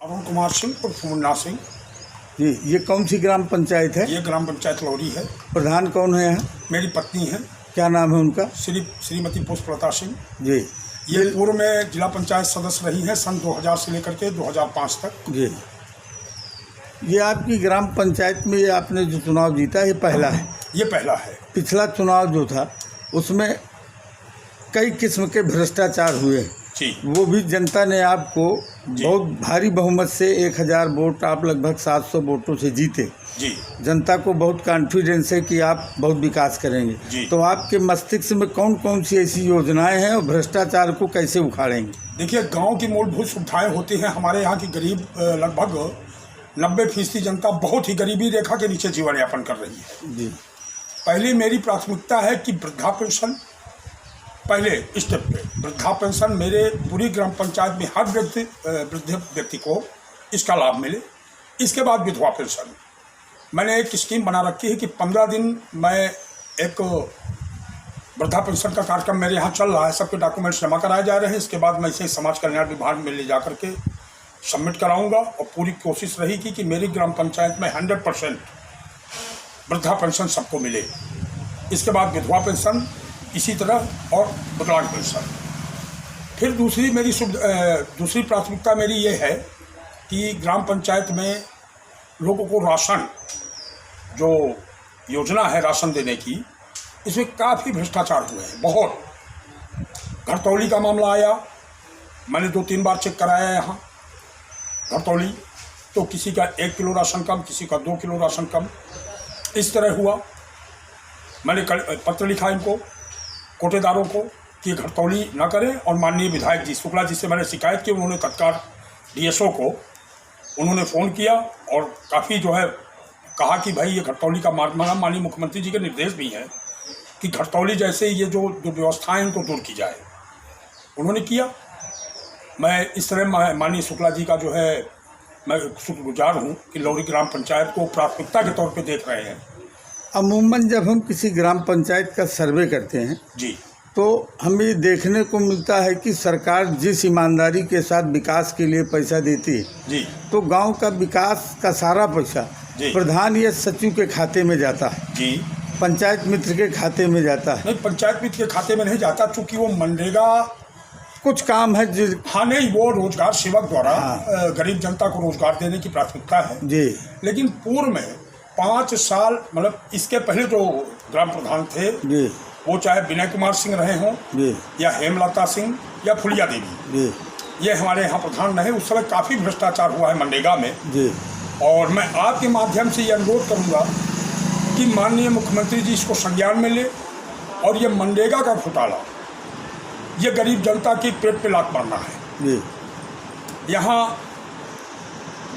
अरुण कुमार सिंह उर्फ मुन्ना सिंह। जी, ये कौन सी ग्राम पंचायत है? ये ग्राम पंचायत लौरी है। प्रधान कौन है यहाँ? मेरी पत्नी है। क्या नाम है उनका? श्रीमती पुष्पलता सिंह। जी, ये पूर्व में जिला पंचायत सदस्य रही हैं सन 2000 से लेकर के 2005 तक। जी, ये आपकी ग्राम पंचायत में ये आपने जो चुनाव जीता ये पहला है? ये पहला है। पिछला चुनाव जो था उसमें कई किस्म के भ्रष्टाचार हुए जी, वो भी जनता ने आपको बहुत भारी बहुमत से 1000 वोट, आप लगभग 700 वोटों से जीते। जी, जनता को बहुत कॉन्फिडेंस है कि आप बहुत विकास करेंगे। तो आपके मस्तिष्क में कौन कौन सी ऐसी योजनाएं हैं और भ्रष्टाचार को कैसे उखाड़ेंगे? देखिए, गांव की मूलभूत सुविधाएं होती हैं। हमारे यहाँ की गरीब लगभग 90% जनता बहुत ही गरीबी रेखा के नीचे जीवन यापन कर रही है। जी, पहली मेरी प्राथमिकता है कि वृद्धा पेंशन, पहले स्टेप पे वृद्धा पेंशन मेरे पूरी ग्राम पंचायत में हर वृद्ध व्यक्ति को इसका लाभ मिले। इसके बाद विधवा पेंशन मैंने एक स्कीम बना रखी है कि 15 दिन मैं एक वृद्धा पेंशन का कार्यक्रम मेरे यहाँ चल रहा है। सबके डॉक्यूमेंट्स जमा कराए जा रहे हैं। इसके बाद मैं इसे समाज कल्याण विभाग में ले जा करके सबमिट कराऊंगा और पूरी कोशिश रहेगी कि मेरी ग्राम पंचायत में 100% वृद्धा पेंशन सबको मिले। इसके बाद विधवा पेंशन इसी तरह और विकलांग पेंशन। फिर दूसरी प्राथमिकता मेरी ये है कि ग्राम पंचायत में लोगों को राशन, जो योजना है राशन देने की, इसमें काफ़ी भ्रष्टाचार हुए हैं। बहुत घरतौली का मामला आया, मैंने 2-3 बार चेक कराया यहाँ घरतौली, तो किसी का 1 किलो राशन कम, किसी का 2 किलो राशन कम, इस तरह हुआ। मैंने पत्र लिखा इनको कोटेदारों को कि घरतौली न करें, और माननीय विधायक जी शुक्ला जी से मैंने शिकायत की। उन्होंने तत्काल डीएसओ को उन्होंने फ़ोन किया और काफ़ी जो है कहा कि भाई ये घरतौली का माननीय मुख्यमंत्री जी के निर्देश भी हैं कि घरतौली जैसे ये जो व्यवस्थाएं उनको दूर की जाए। उन्होंने किया। मैं इस तरह माननीय शुक्ला जी का जो है मैं शुक्रगुजार हूँ कि लौरी ग्राम पंचायत को प्राथमिकता के तौर पे देख रहे हैं। अमूमन जब हम किसी ग्राम पंचायत का सर्वे करते हैं जी, तो हमें देखने को मिलता है कि सरकार जिस ईमानदारी के साथ विकास के लिए पैसा देती है जी, तो गांव का विकास का सारा पैसा प्रधान या सचिव के खाते में जाता है जी, पंचायत मित्र के खाते में जाता है। नहीं, पंचायत मित्र के खाते में नहीं जाता, चूँकि वो मनरेगा कुछ काम है जो हाँ नहीं, वो रोजगार सेवक द्वारा गरीब जनता को रोजगार देने की प्राथमिकता है जी। लेकिन पूर्व में 5 साल, मतलब इसके पहले जो ग्राम प्रधान थे जी, वो चाहे विनय कुमार सिंह रहे हों जी, या हेमलता सिंह या फुलिया देवी जी, ये हमारे यहाँ प्रधान रहे। उस समय काफ़ी भ्रष्टाचार हुआ है मनरेगा में जी। और मैं आपके माध्यम से ये अनुरोध करूँगा कि माननीय मुख्यमंत्री जी इसको संज्ञान में ले और ये मनरेगा का घोटाला, ये गरीब जनता की पेट पे लात मारना है। जी, यहाँ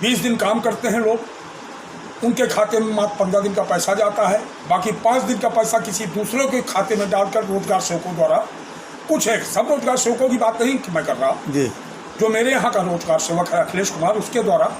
20 दिन काम करते हैं लोग, उनके खाते में मात्र 15 दिन का पैसा जाता है, बाकी 5 दिन का पैसा किसी दूसरों के खाते में डालकर रोजगार सेवकों द्वारा, कुछ है, सब रोजगार सेवकों की बात नहीं मैं कर रहा, जो मेरे यहाँ का रोजगार सेवक है अखिलेश कुमार, उसके द्वारा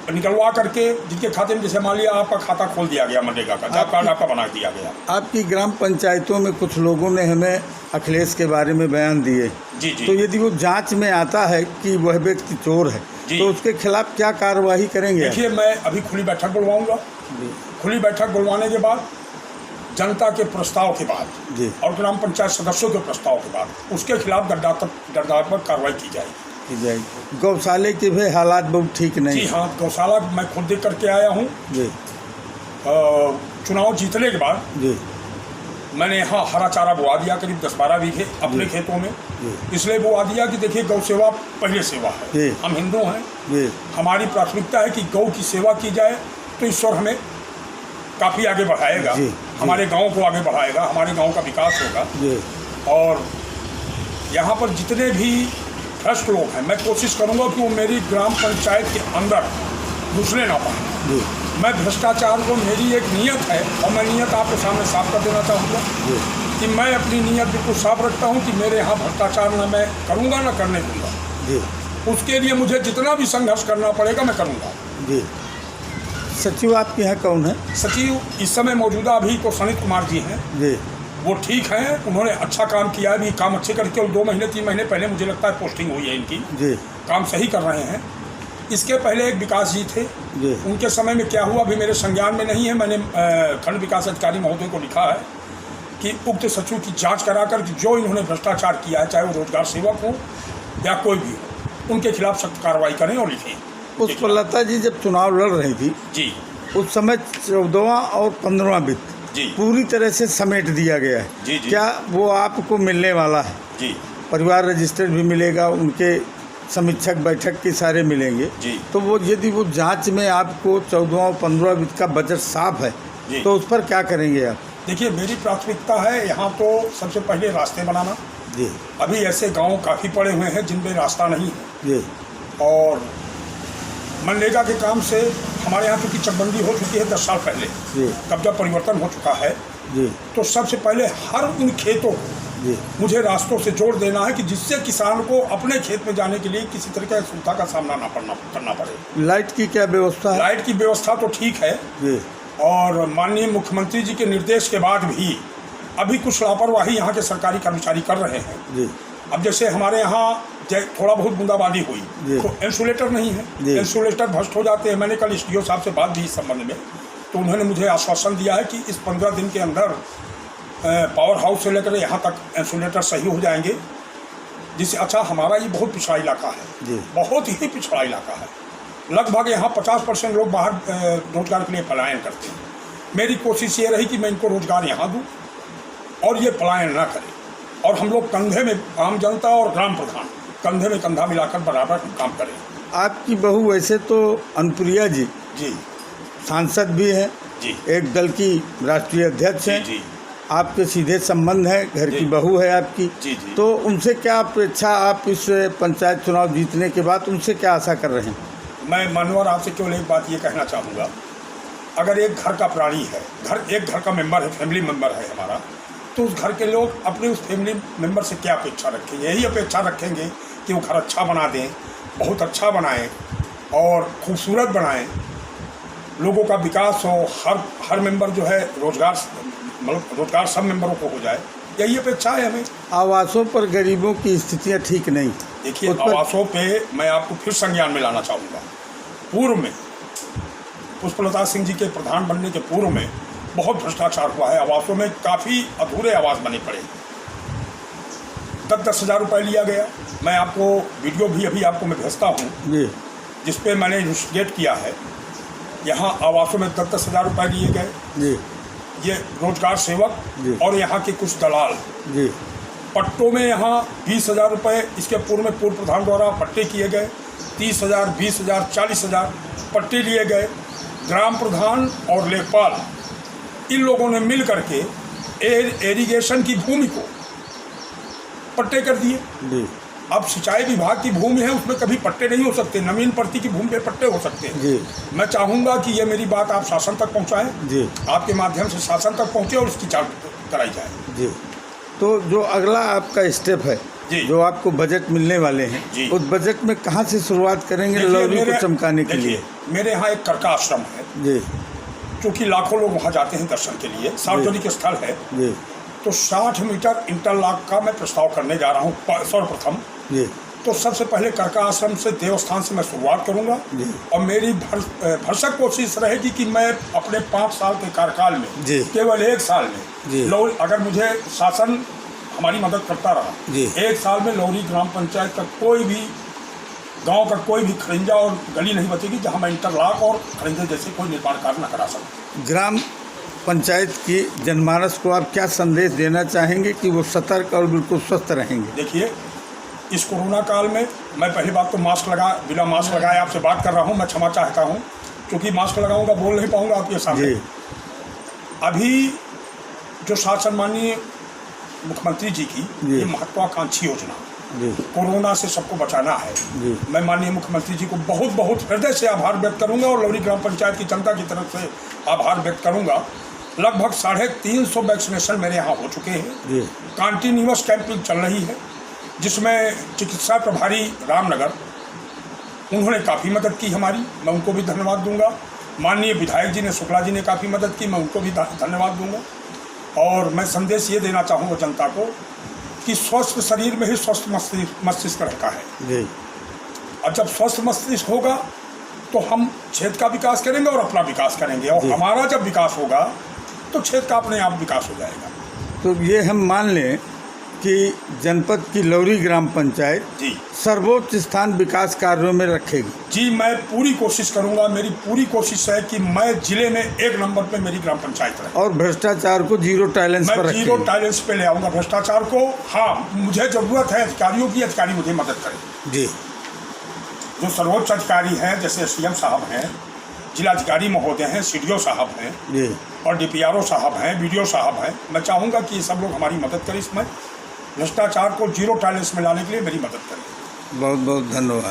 निकलवा करके जिनके खाते में, जैसे मान लिया आपका खाता खोल दिया गया मनरेगा का, जॉब कार्ड आपका बना दिया गया। आपकी ग्राम पंचायतों में कुछ लोगों ने हमें अखिलेश के बारे में बयान दिए। जी जी। तो यदि वो जांच में आता है कि वह व्यक्ति चोर है तो उसके खिलाफ क्या कार्रवाई करेंगे? देखिए, मैं अभी खुली बैठक बुलवाऊंगा। खुली बैठक बुलवाने के बाद, जनता के प्रस्ताव के बाद और ग्राम पंचायत सदस्यों के प्रस्ताव के बाद उसके खिलाफ दंडात्मक कार्रवाई की जाएगी। गौशाले के भी हालात बहुत ठीक नहीं। जी हाँ, गौशाला मैं खुद देख करके आया हूँ। चुनाव जीतने के बाद मैंने यहाँ हरा चारा बुआ दिया, करीब 10-12 बीघे अपने खेतों में। इसलिए बुआ दिया कि देखिए, गौ सेवा पहले सेवा है। हम हिंदू हैं, हमारी प्राथमिकता है कि गौ की सेवा की जाए, तो ईश्वर हमें काफ़ी आगे बढ़ाएगा, हमारे गाँव को आगे बढ़ाएगा, हमारे गाँव का विकास होगा। और यहाँ पर जितने भी भ्रष्ट लोग हैं, मैं कोशिश करूँगा कि वो मेरी ग्राम पंचायत के अंदर घुसने ना पाए। मैं भ्रष्टाचार को, मेरी एक नियत है और मैं नियत आपके सामने साफ कर देना चाहूँगा कि मैं अपनी नियत बिल्कुल साफ रखता हूँ कि मेरे यहाँ भ्रष्टाचार न मैं करूँगा न करने दूँगा। उसके लिए मुझे जितना भी संघर्ष करना पड़ेगा मैं करूँगा। जी। सचिव आपके यहाँ कौन है? सचिव इस समय मौजूदा अभी तो सनित कुमार जी हैं। जी। वो ठीक हैं, उन्होंने अच्छा काम किया है, भी काम अच्छे करके, और 2 महीने 3 महीने पहले मुझे लगता है पोस्टिंग हुई है इनकी जी। काम सही कर रहे हैं। इसके पहले एक विकास जी थे जी। उनके समय में क्या हुआ अभी मेरे संज्ञान में नहीं है। मैंने खंड विकास अधिकारी महोदय को लिखा है कि उक्त सचिव की जांच कराकर कि जो इन्होंने भ्रष्टाचार किया है, चाहे वो रोजगार सेवक हो या कोई भी हो, उनके खिलाफ सख्त कार्रवाई करें और लिखें। पुष्पलता जी जब चुनाव लड़ रही थी जी, उस समय 14वां और 15वां वित्त जी, पूरी तरह से समेट दिया गया है। जी, जी। क्या वो आपको मिलने वाला है? जी, परिवार रजिस्टर भी मिलेगा, उनके समीक्षक बैठक के सारे मिलेंगे। जी। तो वो यदि वो जांच में आपको 14वां और 15वां वित्त का बजट साफ है जी। तो उस पर क्या करेंगे आप? देखिए मेरी प्राथमिकता है यहाँ तो सबसे पहले रास्ते बनाना। जी। अभी ऐसे गांव काफ़ी पड़े हुए हैं जिनमें रास्ता नहीं है, जी। और मनरेगा के काम से हमारे यहाँ क्योंकि चकबंदी हो चुकी है 10 साल पहले, जी। कब्जा परिवर्तन हो चुका है, जी। तो सबसे पहले हर उन खेतों को जी। मुझे रास्तों से जोड़ देना है कि जिससे किसान को अपने खेत में जाने के लिए किसी तरह की असुविधा का सामना करना पड़े। लाइट की क्या व्यवस्था है? लाइट की व्यवस्था तो ठीक है, जी। और माननीय मुख्यमंत्री जी के निर्देश के बाद भी अभी कुछ लापरवाही यहाँ के सरकारी कर्मचारी कर रहे हैं। जी। अब जैसे हमारे यहाँ थोड़ा बहुत बूंदाबांदी हुई जी। तो इंसुलेटर नहीं है, इंसुलेटर भ्रष्ट हो जाते हैं। मैंने कल एसडीओ साहब से बात भी इस संबंध में, तो उन्होंने मुझे आश्वासन दिया है कि इस 15 दिन के अंदर पावर हाउस से लेकर यहाँ तक इंसुलेटर सही हो जाएंगे। जिससे अच्छा, हमारा ये बहुत पिछड़ा इलाका है जी। बहुत ही पिछड़ा इलाका है। लगभग यहाँ 50% लोग बाहर रोजगार के लिए पलायन करते हैं। मेरी कोशिश ये रही कि मैं इनको रोजगार यहाँ दूँ और ये पलायन ना करें, और हम लोग कंधे में, आम जनता और ग्राम प्रधान कंधे में कंधा मिलाकर बराबर काम करें। आपकी बहू वैसे तो अनुप्रिया जी जी, सांसद भी हैं, जी, एक दल की राष्ट्रीय अध्यक्ष हैं, जी, आपके सीधे संबंध है, घर जी। की बहू है आपकी। जी, जी। तो उनसे क्या अपेक्षा, आप इस पंचायत चुनाव जीतने के बाद उनसे क्या आशा कर रहे हैं? मैं मनोहर आपसे केवल एक बात ये कहना चाहूँगा, अगर एक घर का प्राणी है, एक घर का मेंबर है, फैमिली मेंबर है हमारा, तो उस घर के लोग अपने उस फैमिली मेंबर से क्या अपेक्षा रखेंगे? यही अपेक्षा रखेंगे कि वो घर अच्छा बना दें, बहुत अच्छा बनाएं और खूबसूरत बनाएं, लोगों का विकास हो, हर मेंबर जो है रोजगार सब मेंबरों को हो जाए, यही अपेक्षा है हमें। आवासों पर गरीबों की स्थितियाँ ठीक नहीं। देखिए, आवासों पे मैं आपको फिर संज्ञान में लाना चाहूँगा। पूर्व में पुष्पलता सिंह जी के प्रधान बनने के पूर्व में बहुत भ्रष्टाचार हुआ है। आवासों में काफ़ी अधूरे आवास बने पड़े, 10-10 हज़ार रुपये लिया गया। मैं आपको वीडियो भी अभी आपको मैं भेजता हूँ जी। जिसपे मैंने इन्वेस्टिगेट किया है। यहाँ आवासों में 10-10 हज़ार रुपये लिए गए। जी। ये रोजगार सेवक जी। और यहाँ के कुछ दलाल जी। पट्टों में यहाँ 20,000 रुपये इसके पूर्व में पूर्व प्रधान द्वारा पट्टे किए गए, 30,000, 20,000, 40,000 पट्टे लिए गए। ग्राम प्रधान और लेखपाल इन लोगों ने मिल करके एरीगेशन की भूमि को पट्टे कर दिए। जी। अब सिंचाई विभाग की भूमि है, उसमें कभी पट्टे नहीं हो सकते, नवीन प्रति की भूमि पे पट्टे हो सकते हैं। जी। मैं चाहूँगा कि ये मेरी बात आप शासन तक पहुँचाएं। जी। आपके माध्यम से शासन तक पहुँचे और इसकी जांच कराई जाए। जी। तो जो अगला आपका स्टेप है, जी। जो आपको बजट मिलने वाले हैं, जी। उस बजट में कहाँ से शुरुआत करेंगे लौरी को चमकाने के लिए? मेरे यहाँ एक करका आश्रम है, जी। क्योंकि लाखों लोग वहाँ जाते हैं दर्शन के लिए, सार्वजनिक स्थल है। जी। तो 60 मीटर इंटरलॉक का मैं प्रस्ताव करने जा रहा हूँ सर्वप्रथम। जी। तो सबसे पहले करका आश्रम से, देवस्थान से मैं शुरुआत करूँगा, जी। और मेरी भरसक कोशिश रहेगी कि मैं अपने 5 साल के कार्यकाल में, जी। केवल 1 साल जी। में अगर मुझे शासन हमारी मदद करता रहा, जी। 1 साल में लौरी ग्राम पंचायत का कोई भी गांव का कोई भी खरिंजा और गली नहीं बचेगी जहां मैं इंटरलॉक और खरिंजे जैसे कोई निर्माण कार्य न करा सकूं। ग्राम पंचायत की जनमानस को आप क्या संदेश देना चाहेंगे कि वो सतर्क और बिल्कुल स्वस्थ रहेंगे? देखिए, इस कोरोना काल में मैं पहली बात तो बिना मास्क लगाए आपसे बात कर रहा हूं। मैं क्षमा चाहता हूं, क्योंकि मास्क लगाऊंगा बोल नहीं पाऊंगा आपके सामने। अभी जो शासन माननीय मुख्यमंत्री जी की ये महत्वाकांक्षी योजना, कोरोना से सबको बचाना है, मैं माननीय मुख्यमंत्री जी को बहुत बहुत हृदय से आभार व्यक्त करूंगा और लौरी ग्राम पंचायत की जनता की तरफ से आभार व्यक्त करूंगा। लगभग 350 वैक्सीनेशन मेरे यहाँ हो चुके हैं। कंटिन्यूअस कैंपिंग चल रही है, जिसमें चिकित्सा प्रभारी रामनगर, उन्होंने काफ़ी मदद की हमारी, मैं उनको भी धन्यवाद दूंगा। माननीय विधायक जी ने, शुक्ला जी ने काफ़ी मदद की, मैं उनको भी धन्यवाद दूंगा। और मैं संदेश ये देना चाहूँगा जनता को कि स्वस्थ शरीर में ही स्वस्थ मस्तिष्क रहता है। जी। और जब स्वस्थ मस्तिष्क होगा तो हम क्षेत्र का विकास करेंगे और अपना विकास करेंगे, और हमारा जब विकास होगा तो क्षेत्र का अपने आप विकास हो जाएगा। तो ये हम मान लें कि जनपद की लौरी ग्राम पंचायत जी सर्वोच्च स्थान विकास कार्यों में रखेगी। जी, मैं पूरी कोशिश करूंगा। मेरी पूरी कोशिश है कि मैं जिले में 1 नंबर पे मेरी ग्राम पंचायत रहे, और भ्रष्टाचार को जीरो टॉलरेंस पर मैं रखेंगे। जीरो टॉलरेंस पे ले आऊँगा भ्रष्टाचार को। हाँ, मुझे ज़रूरत है अधिकारियों की, अधिकारी मुझे मदद करें। जी। जो सर्वोच्च अधिकारी हैं, जैसे एसडीएम साहब हैं, जिलाधिकारी महोदय हैं, सीडीओ साहब हैं, जी। और डीपीआरओ साहब हैं, बीडीओ साहब हैं, मैं चाहूँगा कि ये सब लोग हमारी मदद करें। इसमें भ्रष्टाचार को जीरो टॉलरेंस में लाने के लिए मेरी मदद करें। बहुत बहुत धन्यवाद।